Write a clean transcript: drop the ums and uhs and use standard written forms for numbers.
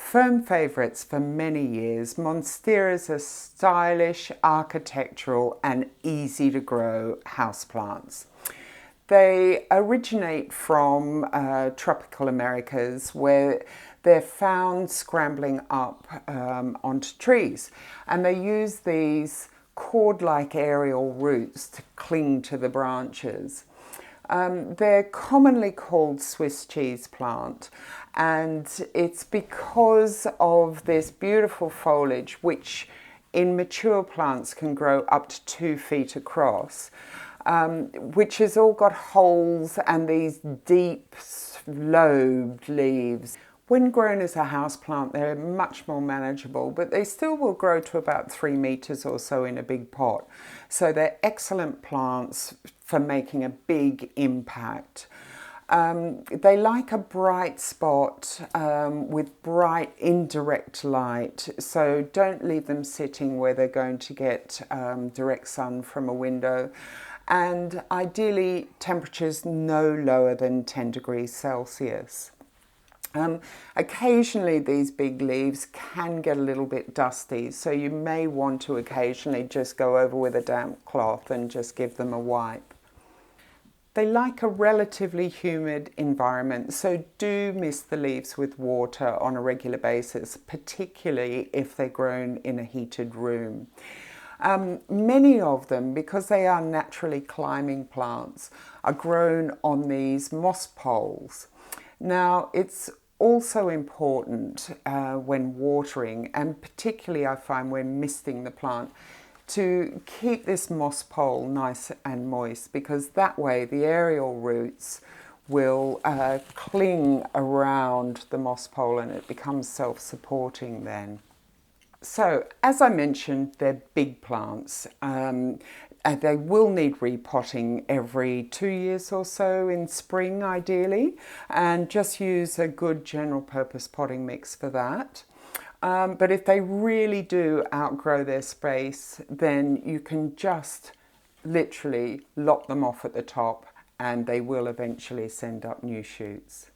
Firm favourites for many years, Monsteras are stylish, architectural and easy to grow houseplants. They originate from tropical Americas, where they're found scrambling up onto trees, and they use these cord-like aerial roots to cling to the branches. They're commonly called Swiss cheese plant, and it's because of this beautiful foliage, which in mature plants can grow up to 2 feet across, which has all got holes and these deep lobed leaves. When grown as a houseplant, they're much more manageable, but they still will grow to about 3 meters or so in a big pot. So they're excellent plants for making a big impact. They like a bright spot with bright indirect light, so don't leave them sitting where they're going to get direct sun from a window. And ideally, temperatures no lower than 10 degrees Celsius. Occasionally these big leaves can get a little bit dusty, so you may want to occasionally just go over with a damp cloth and just give them a wipe. They like a relatively humid environment, so do mist the leaves with water on a regular basis, particularly if they're grown in a heated room. Many of them, because they are naturally climbing plants, are grown on these moss poles. Now, it's also important when watering, and particularly I find when misting the plant, to keep this moss pole nice and moist, because that way the aerial roots will cling around the moss pole and it becomes self-supporting then. So, as I mentioned, they're big plants. They will need repotting every 2 years or so in spring ideally, and just use a good general purpose potting mix for that. But if they really do outgrow their space, then you can just literally lop them off at the top and they will eventually send up new shoots.